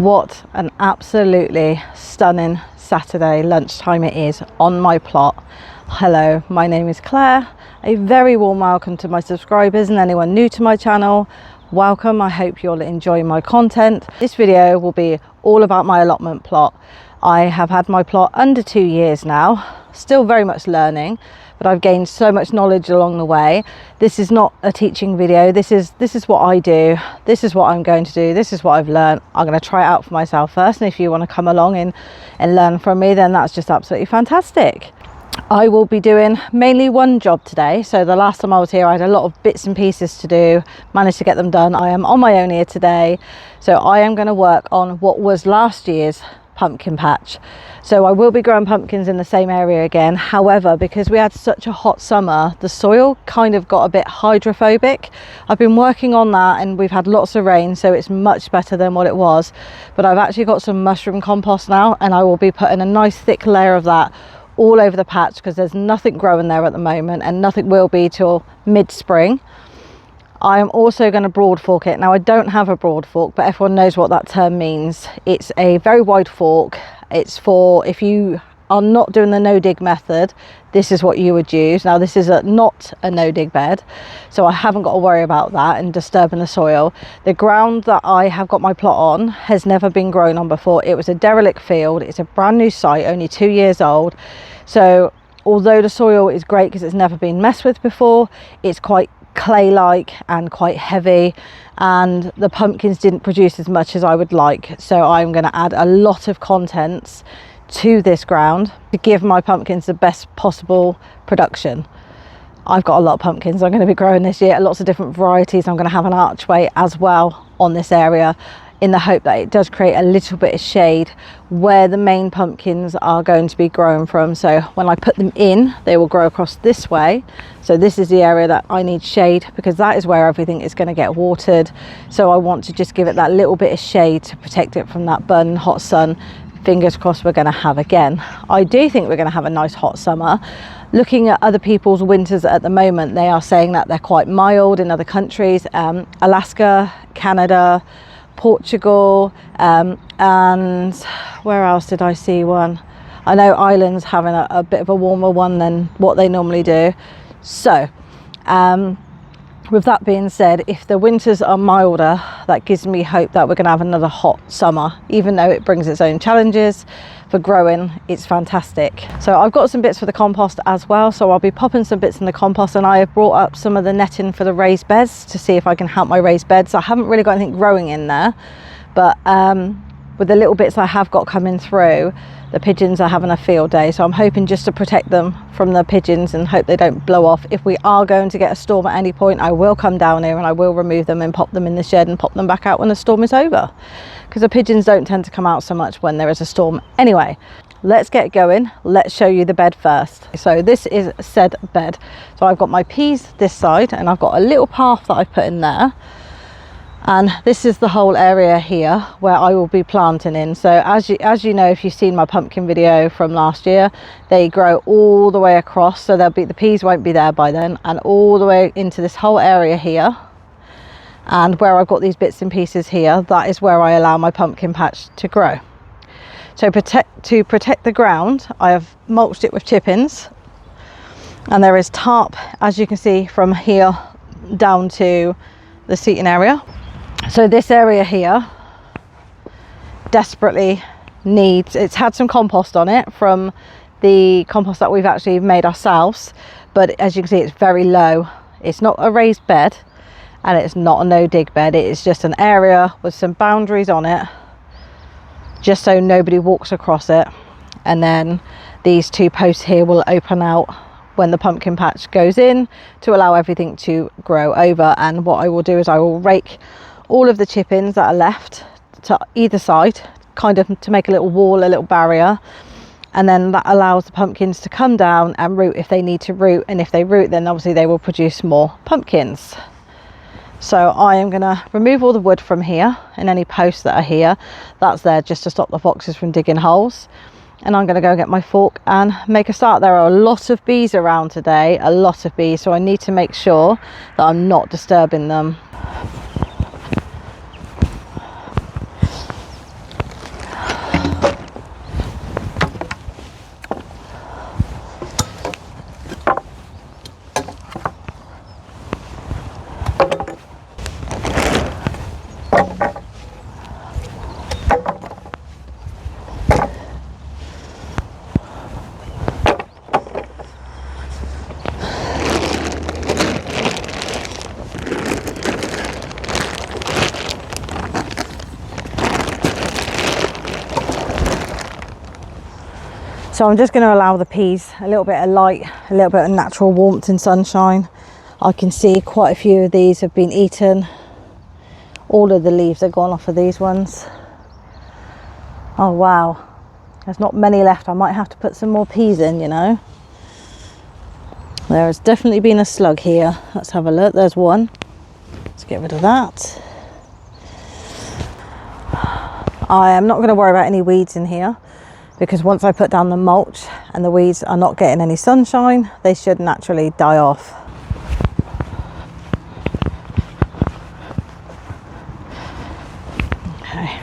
What an absolutely stunning Saturday lunchtime it is on my plot. Hello, my name is Claire. A very warm welcome to my subscribers and anyone new to my channel. Welcome, I hope you'll enjoy my content. This video will be all about my allotment plot. I have had my plot under 2 years now, still very much learning, but I've gained so much knowledge along the way. This is not a teaching video. This is what I do. This is what I'm going to do. This is what I've learned. I'm going to try it out for myself first, and if you want to come along and learn from me, then that's just absolutely fantastic. I will be doing mainly one job today. So the last time I was here, I had a lot of bits and pieces to do, managed to get them done. I am on my own here today. So I am going to work on what was last year's pumpkin patch. So I will be growing pumpkins in the same area again. However, because we had such a hot summer, the soil kind of got a bit hydrophobic. I've been working on that and we've had lots of rain, so it's much better than what it was. But I've actually got some mushroom compost now, and I will be putting a nice thick layer of that all over the patch, because there's nothing growing there at the moment and nothing will be till mid-spring. I'm also going to broad fork it. Now I don't have a broad fork, but everyone knows what that term means. It's a very wide fork. It's for if you are not doing the no dig method, this is what you would use. Now this is not a no dig bed, so I haven't got to worry about that and disturbing the soil. The ground that I have got my plot on has never been grown on before. It was a derelict field. It's a brand new site, only 2 years old. So although the soil is great because it's never been messed with before, it's quite clay-like and quite heavy, and the pumpkins didn't produce as much as I would like. So I'm going to add a lot of contents to this ground to give my pumpkins the best possible production. I've got a lot of pumpkins I'm going to be growing this year, lots of different varieties. I'm going to have an archway as well on this area, in the hope that it does create a little bit of shade where the main pumpkins are going to be growing from. So when I put them in, they will grow across this way. So this is the area that I need shade, because that is where everything is going to get watered. So I want to just give it that little bit of shade to protect it from that burning hot sun. Fingers crossed we're going to have again. I do think we're going to have a nice hot summer. Looking at other people's winters at the moment, they are saying that they're quite mild in other countries. Alaska, Canada, Portugal, and where else did I see one? I know Ireland's having a bit of a warmer one than what they normally do. So with that being said, if the winters are milder, that gives me hope that we're going to have another hot summer. Even though it brings its own challenges for growing, it's fantastic. So I've got some bits for the compost as well, so I'll be popping some bits in the compost, and I have brought up some of the netting for the raised beds to see if I can help my raised beds. I haven't really got anything growing in there, but with the little bits I have got coming through, the pigeons are having a field day, so I'm hoping just to protect them from the pigeons and hope they don't blow off. If we are going to get a storm at any point, I will come down here and I will remove them and pop them in the shed and pop them back out when the storm is over, because the pigeons don't tend to come out so much when there is a storm. Anyway, let's get going. Let's show you the bed first. So this is said bed. So I've got my peas this side, and I've got a little path that I've put in there. And this is the whole area here where I will be planting in. So as you know, if you've seen my pumpkin video from last year, they grow all the way across. So the peas won't be there by then, and all the way into this whole area here. And where I've got these bits and pieces here, that is where I allow my pumpkin patch to grow. So to protect the ground, I have mulched it with chippings, and there is tarp, as you can see, from here down to the seating area. So this area here desperately needs, it's had some compost on it from the compost that we've actually made ourselves, but as you can see, it's very low. It's not a raised bed and it's not a no dig bed. It is just an area with some boundaries on it, just so nobody walks across it. And then these two posts here will open out when the pumpkin patch goes in to allow everything to grow over. And what I will do is I will rake all of the chippings that are left to either side, kind of to make a little wall, a little barrier, and then that allows the pumpkins to come down and root if they need to root, and if they root, then obviously they will produce more pumpkins. So I am going to remove all the wood from here and any posts that are here. That's there just to stop the foxes from digging holes. And I'm going to go get my fork and make a start. There are a lot of bees around today, a lot of bees, so I need to make sure that I'm not disturbing them. So I'm just going to allow the peas a little bit of light, a little bit of natural warmth and sunshine. I can see quite a few of these have been eaten. All of the leaves are gone off of these ones. Oh wow, there's not many left. I might have to put some more peas in, you know. There has definitely been a slug here. Let's have a look. There's one. Let's get rid of that. I am not going to worry about any weeds in here, because once I put down the mulch and the weeds are not getting any sunshine, they should naturally die off. Okay.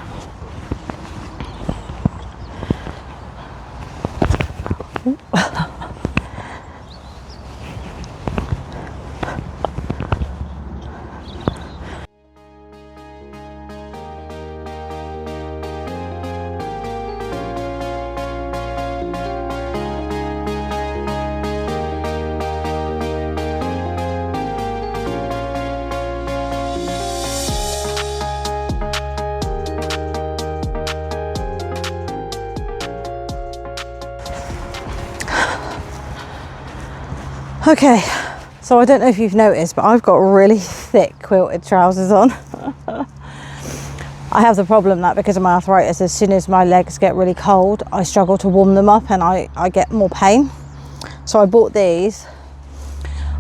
Okay, so I don't know if you've noticed, but I've got really thick quilted trousers on. I have the problem that because of my arthritis, as soon as my legs get really cold, I struggle to warm them up and I get more pain. So I bought these.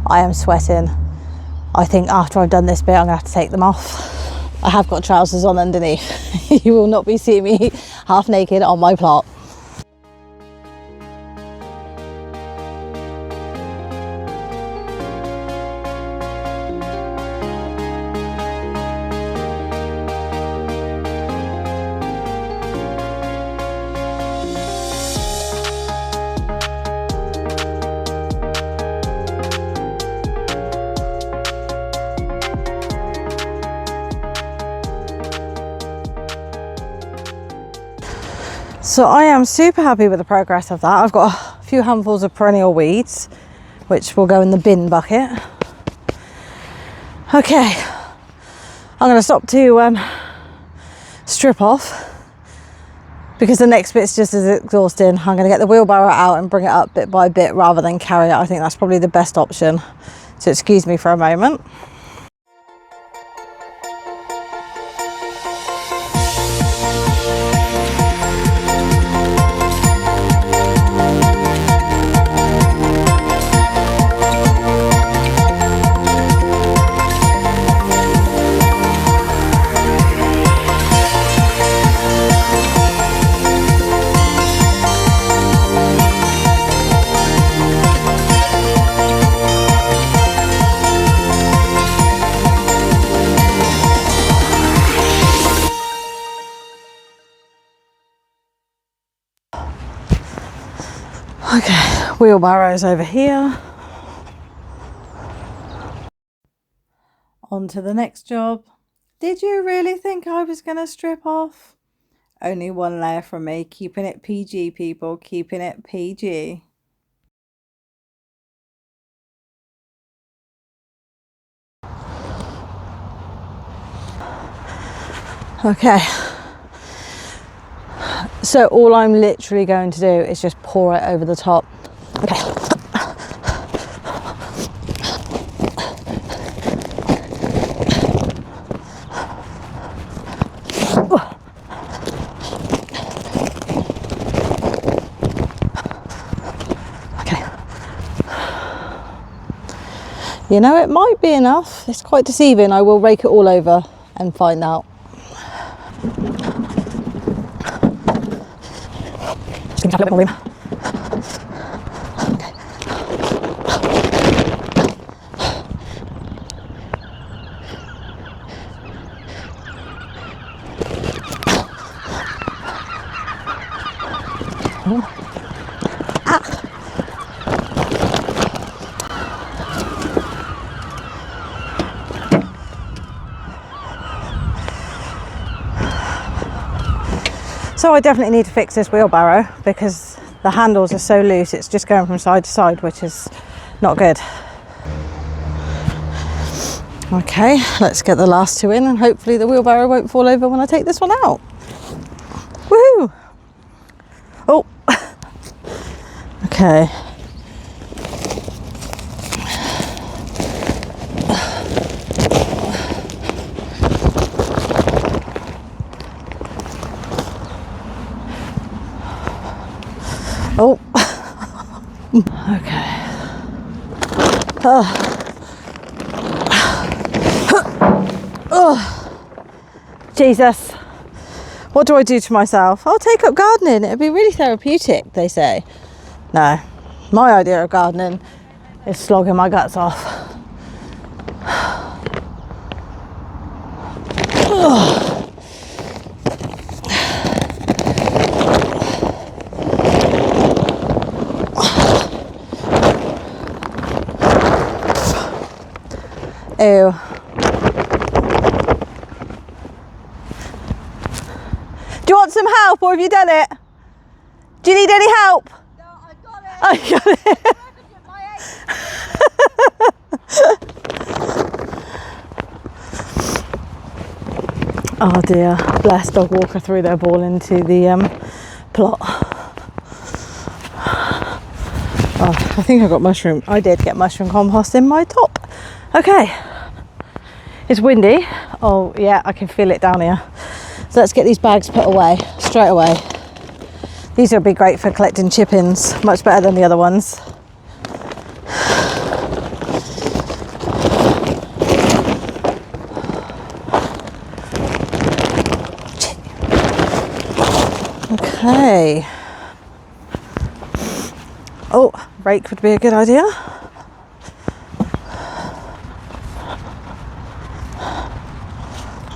I am sweating. I think after I've done this bit, I'm gonna have to take them off. I have got trousers on underneath. You will not be seeing me half naked on my plot. So I am super happy with the progress of that. I've got a few handfuls of perennial weeds, which will go in the bin bucket. Okay, I'm going to stop to strip off, because the next bit's just as exhausting. I'm going to get the wheelbarrow out and bring it up bit by bit rather than carry it. I think that's probably the best option. So excuse me for a moment. Okay, wheelbarrow's over here. On to the next job. Did you really think I was going to strip off? Only one layer from me, keeping it PG, people, keeping it PG. Okay, so all I'm literally going to do is just pour it over the top. Okay. Okay. You know, it might be enough. It's quite deceiving. I will rake it all over and find out. Just gonna have a little more room. So I definitely need to fix this wheelbarrow because the handles are so loose, it's just going from side to side, which is not good. Okay, let's get the last two in and hopefully the wheelbarrow won't fall over when I take this one out. Woohoo! Oh, Okay. Oh. Okay. Oh. Jesus. What do I do to myself? I'll take up gardening. It'd be really therapeutic, they say. No. My idea of gardening is slogging my guts off. Ew. Do you want some help, or have you done it? Do you need any help? No, I got it. I got it. Oh dear, bless dog walker threw their ball into the plot. Oh, I think I got mushroom. I did get mushroom compost in my top. Okay, it's windy. Oh yeah, I can feel it down here. So let's get these bags put away straight away. These will be great for collecting chip-ins, much better than the other ones. Okay. Oh, rake would be a good idea.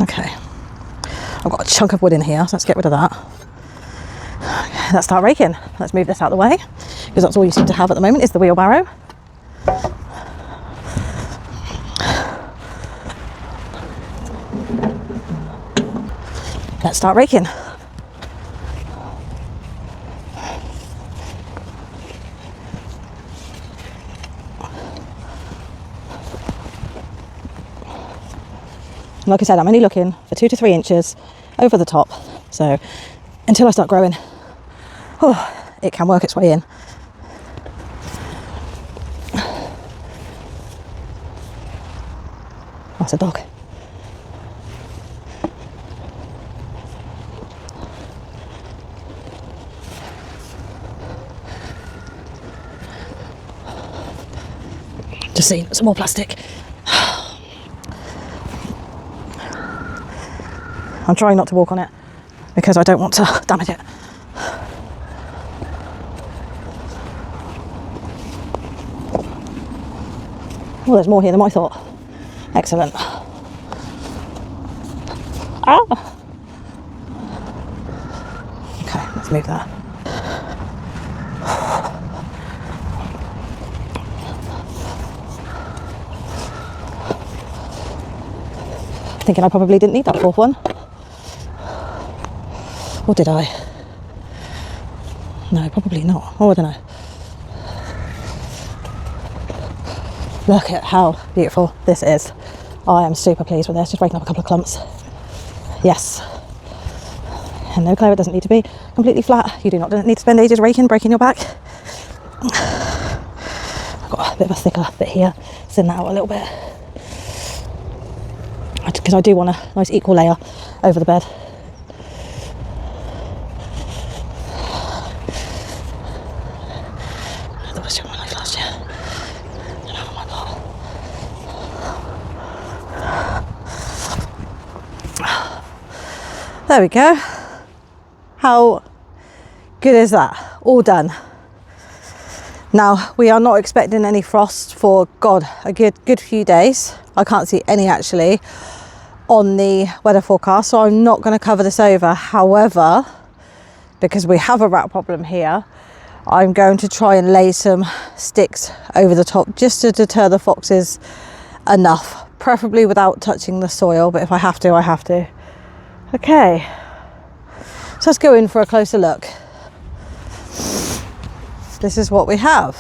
Okay. I've got a chunk of wood in here, so let's get rid of that. Okay, let's start raking. Let's move this out of the way, because that's all you seem to have at the moment is the wheelbarrow. Let's start raking. Like I said, I'm only looking for 2 to 3 inches over the top. So until I start growing, oh, it can work its way in. That's a dog. Just see some more plastic. I'm trying not to walk on it because I don't want to damage it. Well, there's more here than I thought. Excellent. Ah. Okay, let's move that. Thinking I probably didn't need that 4th one. Or did I? No, probably not. Oh, I don't know. Look at how beautiful this is. I am super pleased with this. Just raking up a couple of clumps. Yes. And no, Claire, it doesn't need to be completely flat. You do not need to spend ages raking, breaking your back. I've got a bit of a thicker bit here. Thin that out a little bit. Because I do want a nice equal layer over the bed. That was my life last year. And over my pot. There we go. How good is that? All done. Now, we are not expecting any frost for, God, a good few days. I can't see any actually on the weather forecast, so I'm not going to cover this over. However, because we have a rat problem here, I'm going to try and lay some sticks over the top just to deter the foxes enough, preferably without touching the soil, but if I have to, I have to. Okay, so let's go in for a closer look. This is what we have.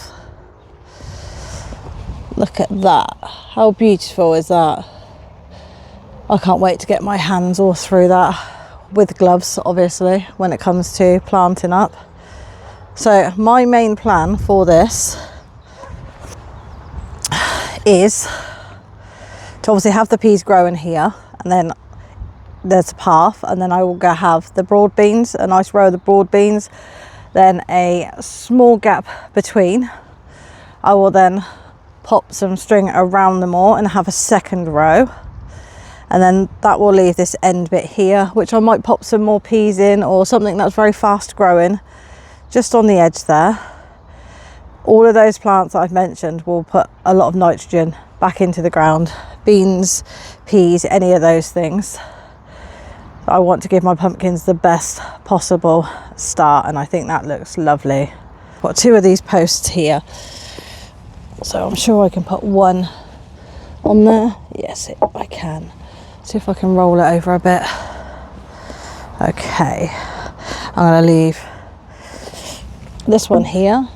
Look at that. How beautiful is that? I can't wait to get my hands all through that with gloves, obviously, when it comes to planting up. So my main plan for this is to obviously have the peas growing here, and then there's a path, and then I will go have the broad beans, a nice row of the broad beans, then a small gap between. I will then pop some string around them all and have a second row, and then that will leave this end bit here, which I might pop some more peas in or something that's very fast growing just on the edge there. All of those plants that I've mentioned will put a lot of nitrogen back into the ground. Beans, peas, any of those things. I want to give my pumpkins the best possible start, and I think that looks lovely. Got 2 of these posts here, so I'm sure I can put one on there. Yes, I can. See if I can roll it over a bit. Okay, I'm going to leave this one here.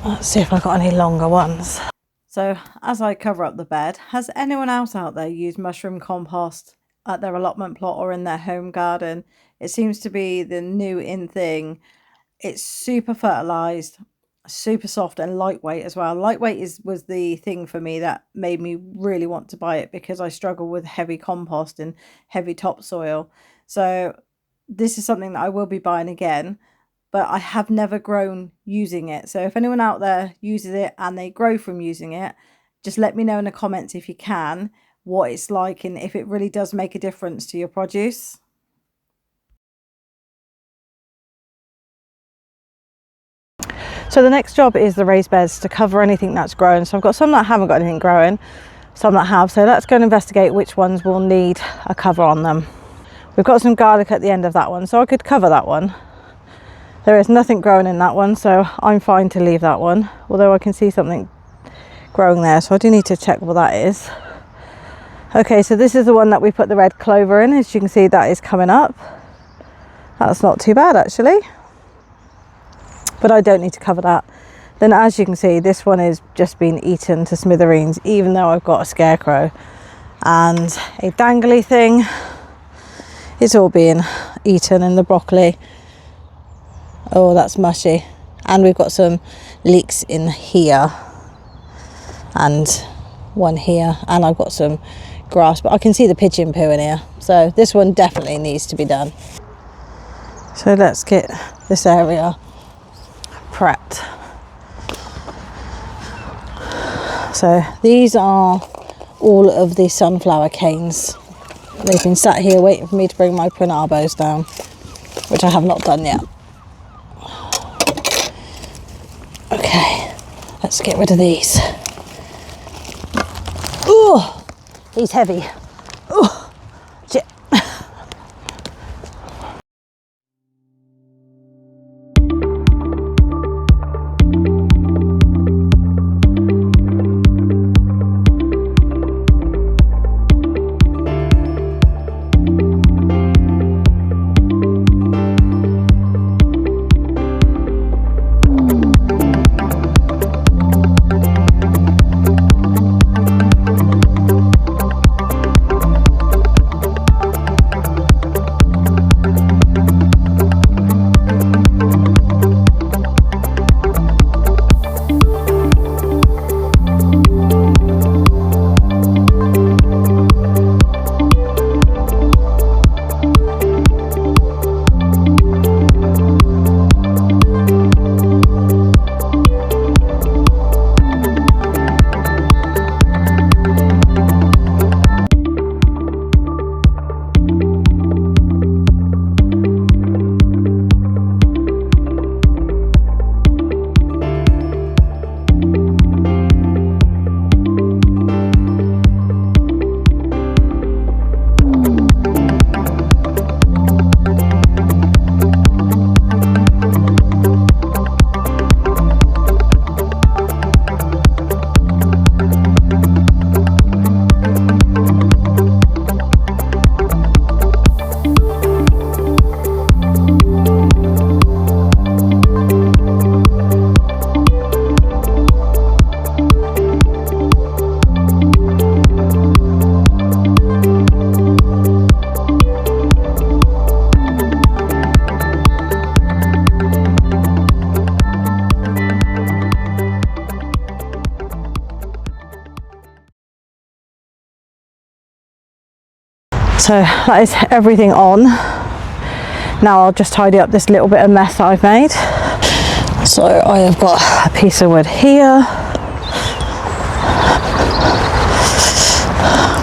Let's see if I've got any longer ones. So as I cover up the bed, has anyone else out there used mushroom compost at their allotment plot or in their home garden? It seems to be the new in thing. It's super fertilized, super soft and lightweight as well. Lightweight was the thing for me that made me really want to buy it, because I struggle with heavy compost and heavy topsoil. So this is something that I will be buying again, but I have never grown using it. So if anyone out there uses it and they grow from using it, just let me know in the comments if you can, what it's like and if it really does make a difference to your produce. So the next job is the raised beds to cover anything that's grown. So I've got some that haven't got anything growing, some that have. So let's go and investigate which ones will need a cover on them. We've got some garlic at the end of that one, so I could cover that one. There is nothing growing in that one, so I'm fine to leave that one, although I can see something growing there, so I do need to check what that is. Okay, so this is the one that we put the red clover in. As you can see, that is coming up. That's not too bad actually, but I don't need to cover that. Then as you can see, this one is just been eaten to smithereens, even though I've got a scarecrow and a dangly thing. It's all being eaten in the broccoli. Oh, that's mushy. And we've got some leeks in here and one here, and I've got some grass, but I can see the pigeon poo in here, so this one definitely needs to be done. So let's get this area prepped. So these are all of the sunflower canes. They've been sat here waiting for me to bring my pronabos down, which I have not done yet. Okay, let's get rid of these. Oh, he's heavy. Oh, shit. So that is everything on. Now I'll just tidy up this little bit of mess that I've made. So I have got a piece of wood here,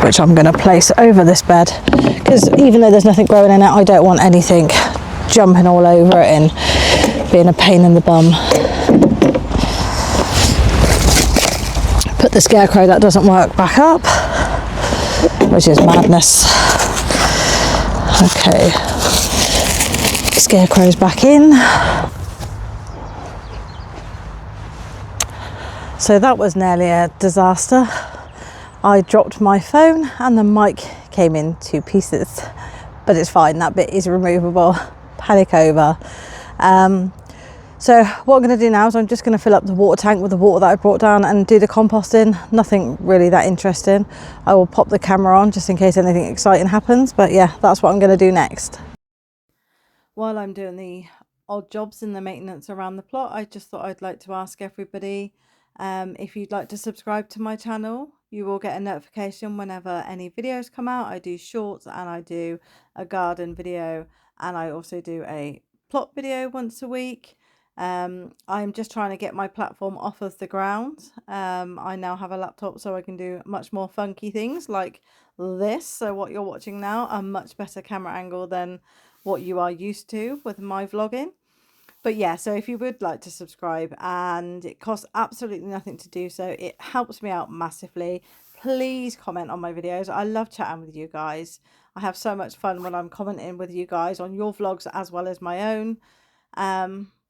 which I'm going to place over this bed, because even though there's nothing growing in it, I don't want anything jumping all over it and being a pain in the bum. Put the scarecrow that doesn't work back up, which is madness. Okay, scarecrow's back in. So that was nearly a disaster. I dropped my phone and the mic came in 2 pieces, but it's fine, that bit is removable. Panic over. So what I'm going to do now is I'm just going to fill up the water tank with the water that I brought down and do the composting. Nothing really that interesting. I will pop the camera on just in case anything exciting happens, but yeah, that's what I'm going to do next. While I'm doing the odd jobs in the maintenance around the plot, I just thought I'd like to ask everybody if you'd like to subscribe to my channel. You will get a notification whenever any videos come out. I do shorts and I do a garden video, and I also do a plot video once a week. I'm just trying to get my platform off of the ground. I now have a laptop, so I can do much more funky things like this. So what you're watching now, a much better camera angle than what you are used to with my vlogging. But yeah, so if you would like to subscribe, and it costs absolutely nothing to do so, it helps me out massively. Please comment on my videos. I love chatting with you guys. I have so much fun when I'm commenting with you guys on your vlogs as well as my own.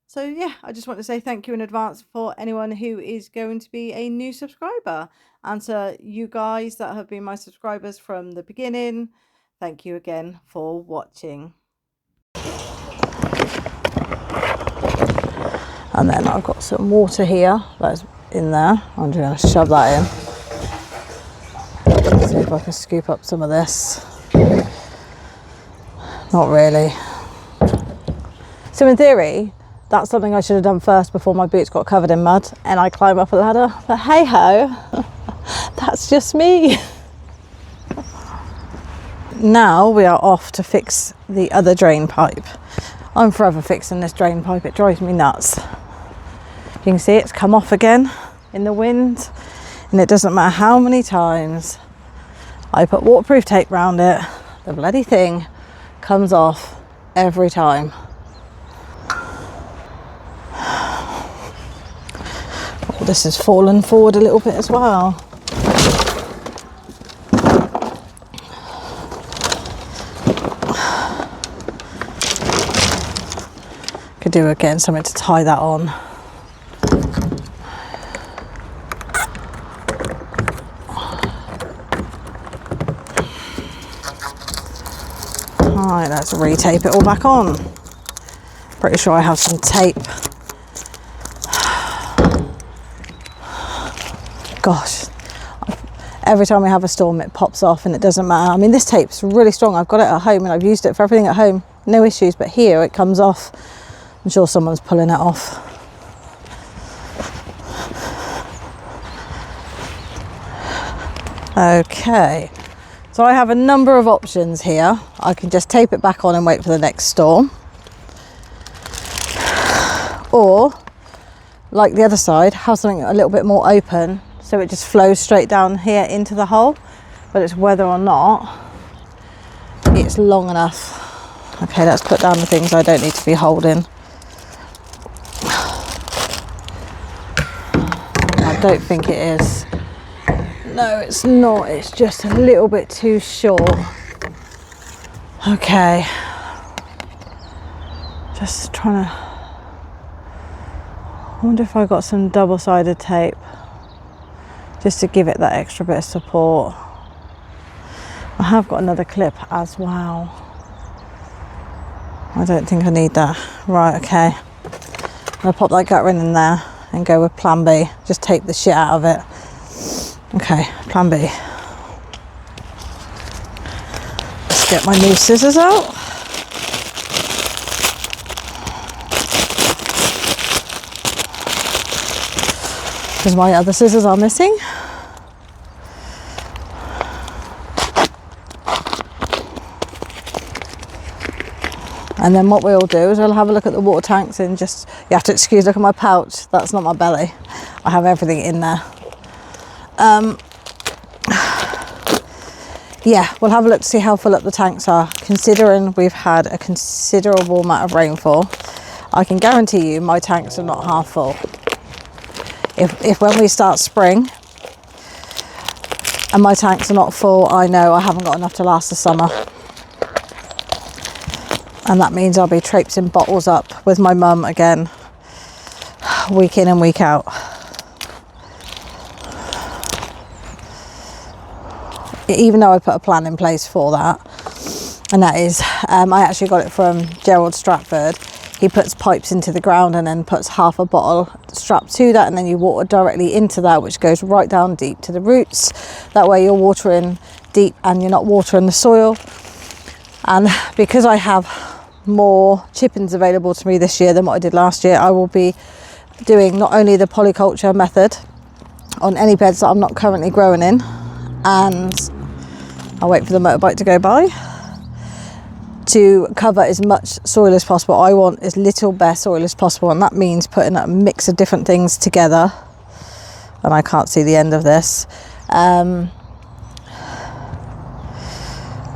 So yeah, I just want to say thank you in advance for anyone who is going to be a new subscriber, and to you guys that have been my subscribers from the beginning, thank you again for watching. And then I've got some water here that's in there. I'm just going to shove that in. See if I can scoop up some of this. Not really. So in theory, that's something I should have done first before my boots got covered in mud and I climb up a ladder. But hey ho, that's just me. Now we are off to fix the other drain pipe. I'm forever fixing this drain pipe. It drives me nuts. You can see it's come off again in the wind, and it doesn't matter how many times I put waterproof tape around it, the bloody thing comes off every time. Oh, this has fallen forward a little bit as well. Could do again something to tie that on. Right, let's re-tape it all back on. Pretty sure I have some tape. Gosh, every time we have a storm it pops off and it doesn't matter. I mean, this tape's really strong. I've got it at home and I've used it for everything at home. No issues, but here it comes off. I'm sure someone's pulling it off. Okay. So I have a number of options here. I can just tape it back on and wait for the next storm. Or, like the other side, have something a little bit more open so it just flows straight down here into the hole. But it's whether or not it's long enough. Okay, let's put down the things I don't need to be holding. I don't think it is. No, it's not. It's just a little bit too short. Okay. Just trying to... I wonder if I got some double-sided tape just to give it that extra bit of support. I have got another clip as well. I don't think I need that. Right, okay. I'm going to pop that gutter in there and go with plan B. Just tape the shit out of it. Okay, plan B. Let's get my new scissors out. Because my other scissors are missing. And then what we'll do is we'll have a look at the water tanks and just, you have to excuse, look at my pouch, that's not my belly. I have everything in there. Yeah, we'll have a look to see how full up the tanks are. Considering we've had a considerable amount of rainfall, I can guarantee you my tanks are not half full. If when we start spring and my tanks are not full, I know I haven't got enough to last the summer. And that means I'll be traipsing bottles up with my mum again, week in and week out. Even though I put a plan in place for that, and that is, I actually got it from Gerald Stratford. He puts pipes into the ground and then puts half a bottle strapped to that, and then you water directly into that, which goes right down deep to the roots. That way you're watering deep and you're not watering the soil. And because I have more chippings available to me this year than what I did last year, I will be doing not only the polyculture method on any beds that I'm not currently growing in, and I'll wait for the motorbike to go by, to cover as much soil as possible. I want as little bare soil as possible, and that means putting a mix of different things together. And I can't see the end of this.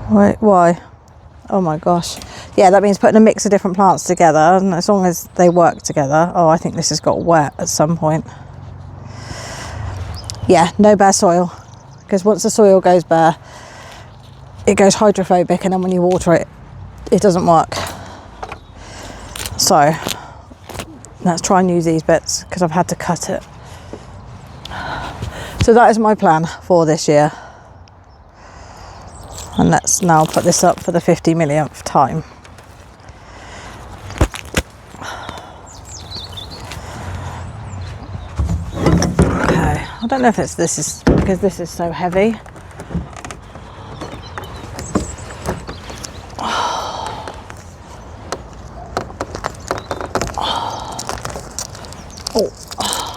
Wait, why? Oh my gosh. Yeah, that means putting a mix of different plants together, and as long as they work together. Oh, I think this has got wet at some point. Yeah, no bare soil, because once the soil goes bare, it goes hydrophobic, and then when you water it, it doesn't work. So let's try and use these bits because I've had to cut it. So that is my plan for this year. And let's now put this up for the 50 millionth time. Okay, I don't know if it's this is because this is so heavy.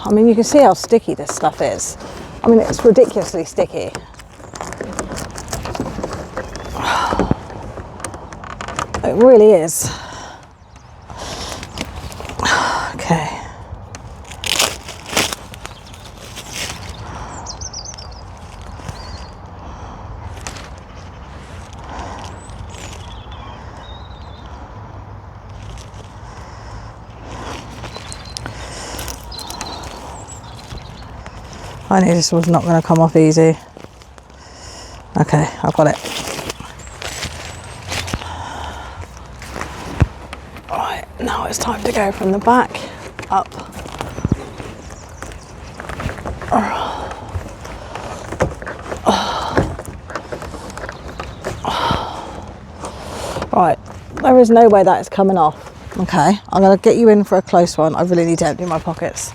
I mean, you can see how sticky this stuff is. I mean, it's ridiculously sticky. It really is. Okay. I knew this was not going to come off easy. Okay, I've got it. Right, now it's time to go from the back up. Right, there is no way that is coming off. Okay, I'm going to get you in for a close one. I really need to empty my pockets.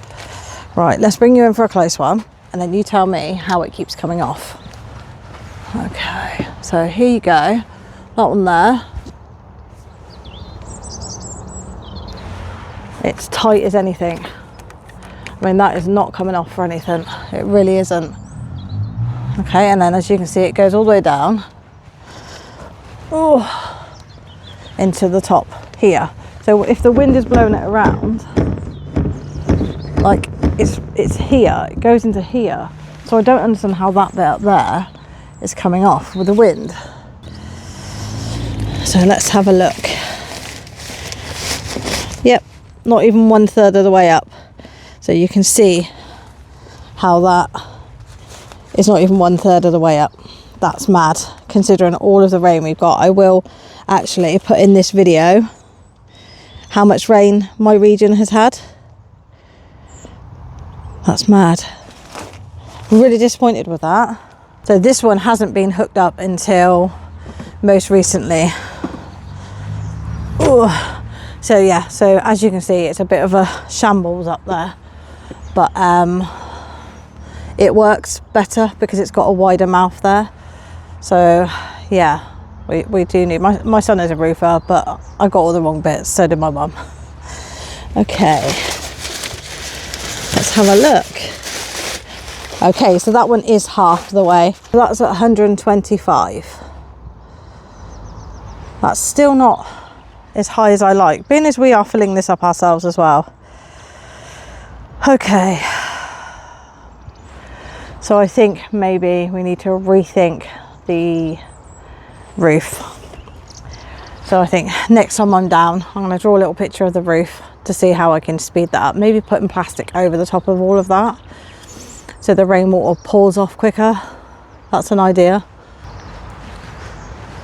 Right, let's bring you in for a close one, and then you tell me how it keeps coming off. Okay, so here you go. That one there. It's tight as anything. I mean, that is not coming off for anything. It really isn't. Okay, and then as you can see, it goes all the way down. Oh, into the top here. So if the wind is blowing it around, like it's here, it goes into here. So I don't understand how that bit up there is coming off with the wind. So let's have a look. Yep, not even 1/3 of the way up. So you can see how that is not even 1/3 of the way up. That's mad, considering all of the rain we've got. I will actually put in this video how much rain my region has had. That's mad. I'm really disappointed with that. So this one hasn't been hooked up until most recently. Ooh. So yeah, so as you can see, it's a bit of a shambles up there, but it works better because it's got a wider mouth there. So yeah, we do need, my son is a roofer, but I got all the wrong bits, so did my mum. Okay, let's have a look. Okay, so that one is half the way. So that's at 125. That's still not as high as I like, being as we are filling this up ourselves as well. Okay, so I think maybe we need to rethink the roof. So I think next time I'm down, I'm going to draw a little picture of the roof to see how I can speed that up. Maybe putting plastic over the top of all of that so the rainwater pours off quicker. That's an idea.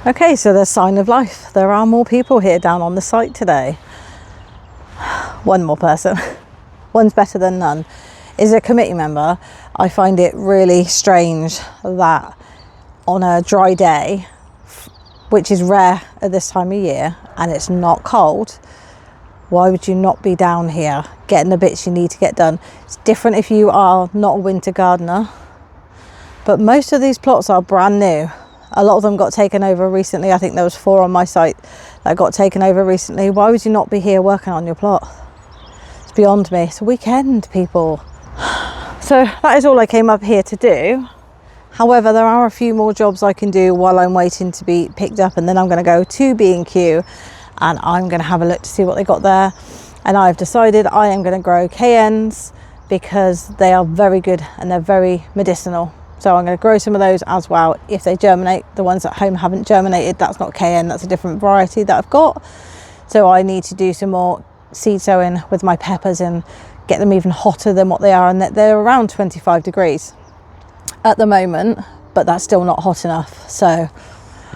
Okay, so there's sign of life. There are more people here down on the site today. One more person. One's better than none. Is a committee member. I find it really strange that on a dry day, which is rare at this time of year, and it's not cold, why would you not be down here getting the bits you need to get done? It's different if you are not a winter gardener, but most of these plots are brand new. A lot of them got taken over recently. I think there was 4 on my site that got taken over recently. Why would you not be here working on your plot? It's beyond me. It's a weekend, people. So that is all I came up here to do. However, there are a few more jobs I can do while I'm waiting to be picked up, and then I'm going to go to B&Q and I'm going to have a look to see what they got there. And I've decided I am going to grow cayennes because they are very good and they're very medicinal. So I'm going to grow some of those as well if they germinate. The ones at home haven't germinated. That's not cayenne, that's a different variety that I've got. So I need to do some more seed sowing with my peppers and get them even hotter than what they are, and they're around 25 degrees at the moment, but that's still not hot enough, so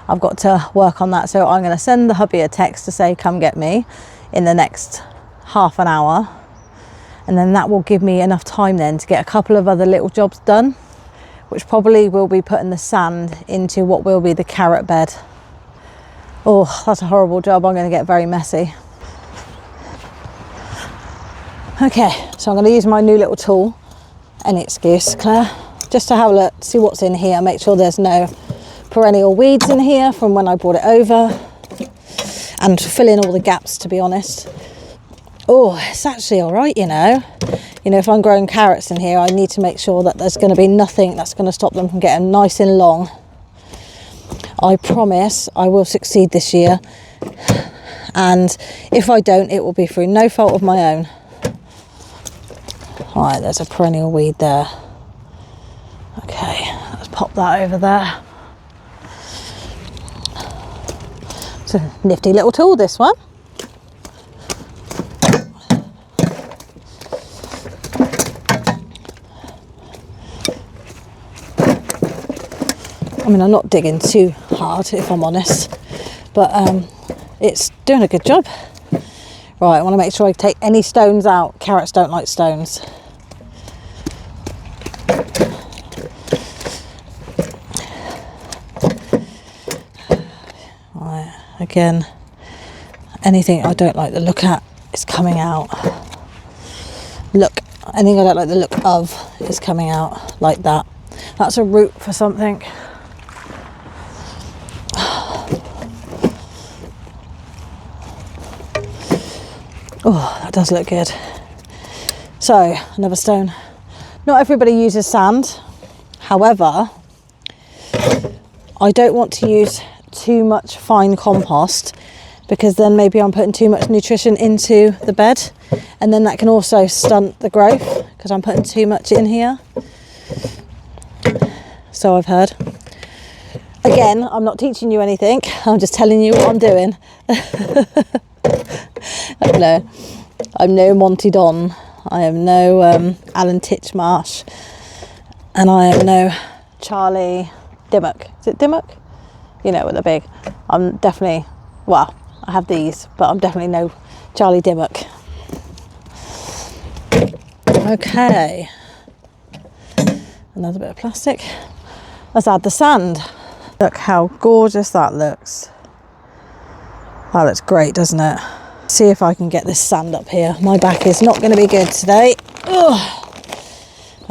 I've got to work on that. So I'm going to send the hubby a text to say come get me in the next half an hour, and then that will give me enough time then to get a couple of other little jobs done, which probably will be putting the sand into what will be the carrot bed. Oh, that's a horrible job. I'm going to get very messy. Okay, so I'm going to use my new little tool. Any excuse, Claire, just to have a look, see what's in here, make sure there's no perennial weeds in here from when I brought it over, and to fill in all the gaps, to be honest. Oh, it's actually all right, you know. If I'm growing carrots in here, I need to make sure that there's going to be nothing that's going to stop them from getting nice and long. I promise I will succeed this year, and if I don't, it will be through no fault of my own. All right, there's a perennial weed there. Okay, let's pop that over there. It's a nifty little tool, this one. I mean, I'm not digging too hard, if I'm honest, but it's doing a good job. Right, I want to make sure I take any stones out. Carrots don't like stones. Right, again, anything I don't like the look at is coming out. Look, anything I don't like the look of is coming out, like that. That's a root for something. Oh, that does look good. So, another stone. Not everybody uses sand. However, I don't want to use too much fine compost, because then maybe I'm putting too much nutrition into the bed, and then that can also stunt the growth because I'm putting too much in here. So I've heard. Again, I'm not teaching you anything. I'm just telling you what I'm doing. No, I'm no Monty Don. I am no Alan Titchmarsh, and I am no Charlie Dimmock. Is it Dimmock? You know, with the big. I'm definitely, well, I have these, but I'm definitely no Charlie Dimmock. Okay, another bit of plastic. Let's add the sand. Look how gorgeous that looks. That looks great, doesn't it? See if I can get this sand up here. My back is not going to be good today. Ugh.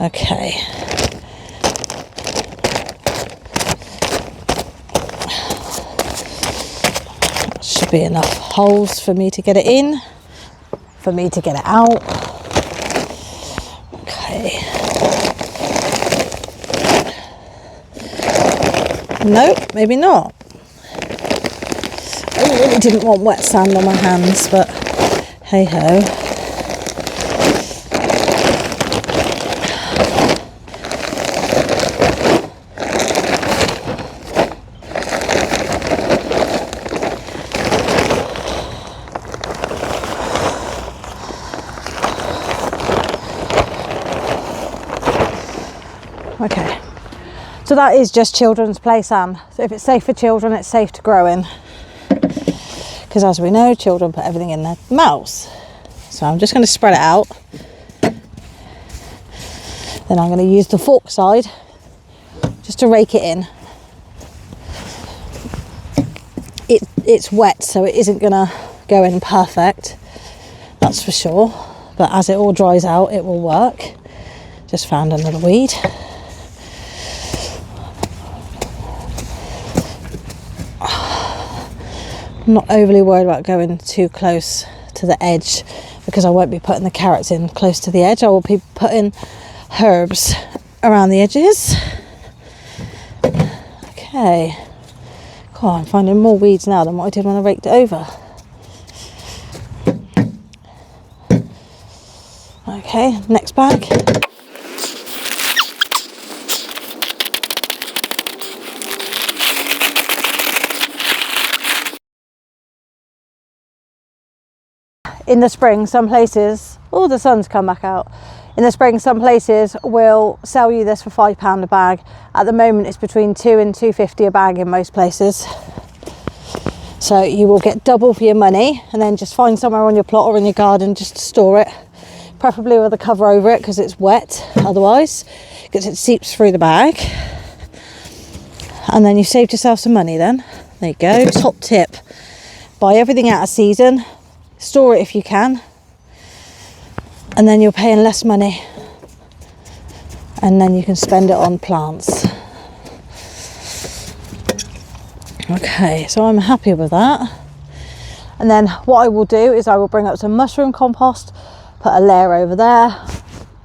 Okay. Should be enough holes for me to get it in, for me to get it out. Okay. Nope, maybe not. really didn't want wet sand on my hands, but hey ho. Okay, so that is just children's play sand. So if it's safe for children, it's safe to grow in. Because as we know, children put everything in their mouths. So I'm just going to spread it out. Then I'm going to use the fork side just to rake it in. It's wet, so it isn't going to go in perfect, that's for sure. But as it all dries out, it will work. Just found another weed. I'm not overly worried about going too close to the edge because I won't be putting the carrots in close to the edge. I will be putting herbs around the edges. Okay. God, I'm finding more weeds now than what I did when I raked it over. Okay, next bag. In the spring, some places, oh, the sun's come back out. In the spring, some places will sell you this for £5 a bag. At the moment, it's between £2 and £2.50 a bag in most places. So you will get double for your money, and then just find somewhere on your plot or in your garden just to store it, preferably with a cover over it because it's wet otherwise, because it seeps through the bag. And then you've saved yourself some money then. There you go. Top tip, buy everything out of season. Store it if you can, and then you're paying less money, and then you can spend it on plants. Okay, so I'm happy with that. And then what I will do is I will bring up some mushroom compost, put a layer over there,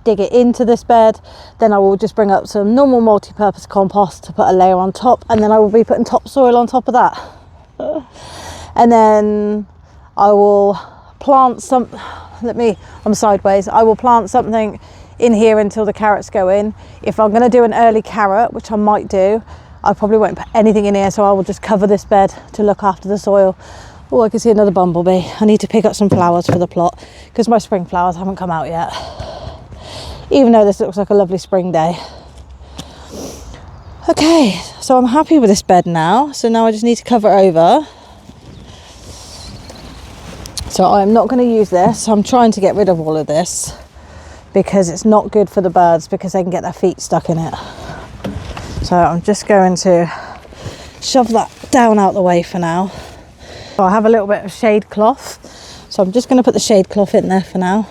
dig it into this bed. Then I will just bring up some normal multi-purpose compost to put a layer on top, and then I will be putting topsoil on top of that. And then I will plant some, I'm sideways. I will plant something in here until the carrots go in. If I'm going to do an early carrot, which I might do, I probably won't put anything in here, so I will just cover this bed to look after the soil. Oh, I can see another bumblebee. I need to pick up some flowers for the plot because my spring flowers haven't come out yet, even though this looks like a lovely spring day. Okay, so I'm happy with this bed now. So now I just need to cover it over. So I'm not going to use this. I'm trying to get rid of all of this because it's not good for the birds because they can get their feet stuck in it. So I'm just going to shove that down out the way for now. So I have a little bit of shade cloth. So I'm just going to put the shade cloth in there for now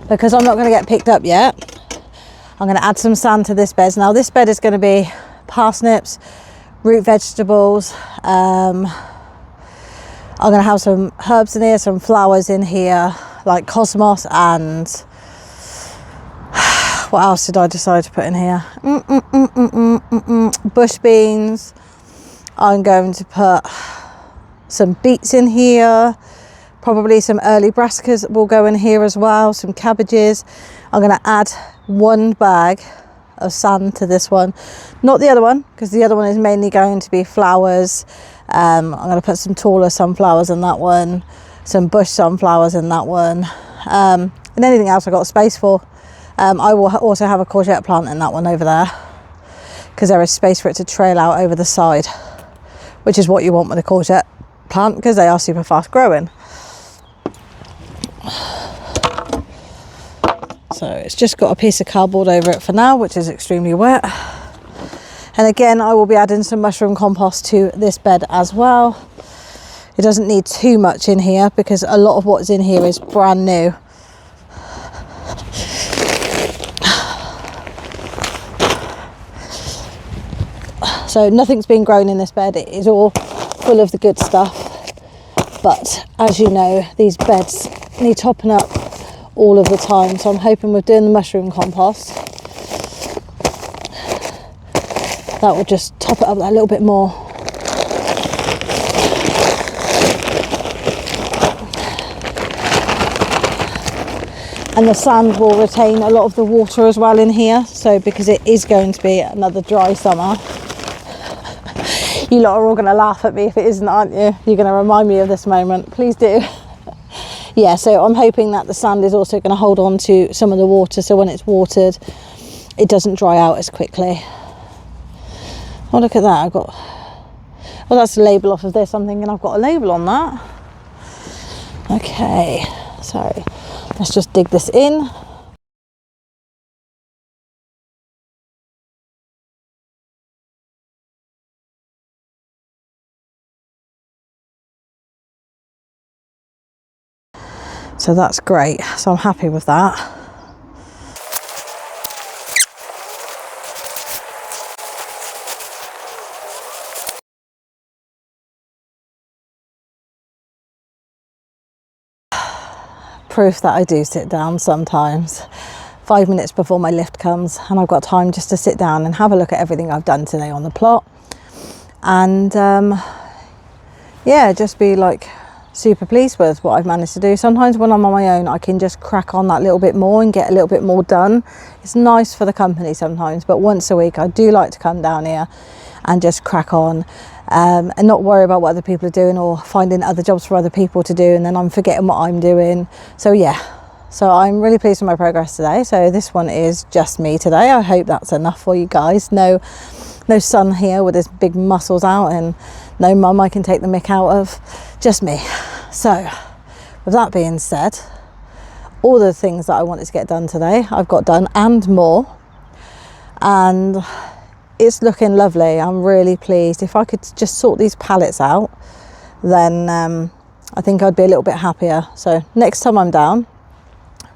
because I'm not going to get picked up yet. I'm going to add some sand to this bed. Now this bed is going to be parsnips, root vegetables, I'm going to have some herbs in here, some flowers in here, like cosmos, and what else did I decide to put in here? Bush beans. I'm going to put some beets in here, probably some early brassicas will go in here as well, some cabbages. I'm going to add one bag of sand to this one, not the other one, because the other one is mainly going to be flowers. I'm going to put some taller sunflowers in that one, some bush sunflowers in that one, and anything else I've got space for. I will also have a courgette plant in that one over there because there is space for it to trail out over the side, which is what you want with a courgette plant because they are super fast growing. So it's just got a piece of cardboard over it for now, which is extremely wet. And again, I will be adding some mushroom compost to this bed as well. It doesn't need too much in here because a lot of what's in here is brand new. So nothing's been grown in this bed. It is all full of the good stuff. But as you know, these beds need topping up all of the time. So I'm hoping with doing the mushroom compost, that will just top it up a little bit more. And the sand will retain a lot of the water as well in here. So because it is going to be another dry summer. You lot are all going to laugh at me if it isn't, aren't you? You're going to remind me of this moment. Please do. Yeah, so I'm hoping that the sand is also going to hold on to some of the water, so when it's watered it doesn't dry out as quickly. Oh, look at that. I've got, well, that's a label off of this. I'm thinking I've got a label on that. Okay, so let's just dig this in. So that's great, so I'm happy with that. Proof that I do sit down sometimes. 5 minutes before my lift comes and I've got time just to sit down and have a look at everything I've done today on the plot. And yeah, just be like super pleased with what I've managed to do. Sometimes when I'm on my own I can just crack on that little bit more and get a little bit more done. It's nice for the company sometimes, but once a week I do like to come down here and just crack on and not worry about what other people are doing or finding other jobs for other people to do and then I'm forgetting what I'm doing. So yeah, so I'm really pleased with my progress today. So this one is just me today. I hope that's enough for you guys. No son here with his big muscles out and no mum I can take the mick out of, just me. So with that being said, all the things that I wanted to get done today I've got done and more, and it's looking lovely. I'm really pleased. If I could just sort these pallets out, then I think I'd be a little bit happier. So next time I'm down,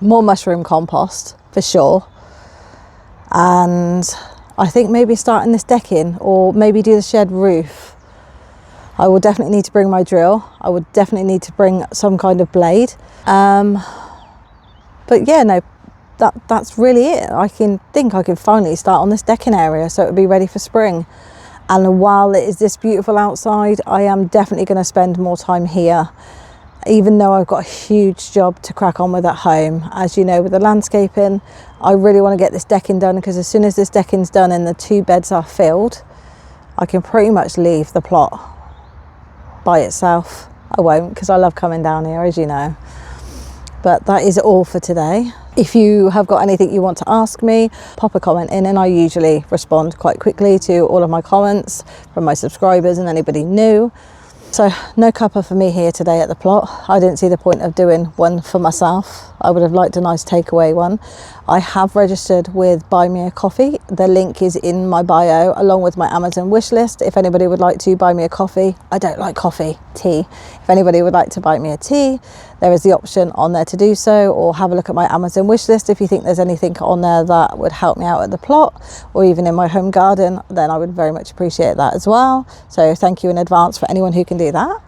more mushroom compost for sure, and I think maybe starting this decking or maybe do the shed roof. I will definitely need to bring my drill. I would definitely need to bring some kind of blade. But yeah, no, that's really it. I can finally start on this decking area so it will be ready for spring. And while it is this beautiful outside, I am definitely going to spend more time here, even though I've got a huge job to crack on with at home. As you know, with the landscaping, I really want to get this decking done, because as soon as this decking's done and the 2 beds are filled, I can pretty much leave the plot by itself. I won't, because I love coming down here, as you know. But that is all for today. If you have got anything you want to ask me, pop a comment in and I usually respond quite quickly to all of my comments from my subscribers and anybody new. So no cuppa for me here today at the plot. I didn't see the point of doing one for myself. I would have liked a nice takeaway one. I have registered with Buy Me a Coffee. The link is in my bio, along with my Amazon wish list. If anybody would like to buy me a coffee, I don't like coffee, tea. If anybody would like to buy me a tea, there is the option on there to do so, or have a look at my Amazon wish list. If you think there's anything on there that would help me out at the plot or even in my home garden, then I would very much appreciate that as well. So thank you in advance for anyone who can do that.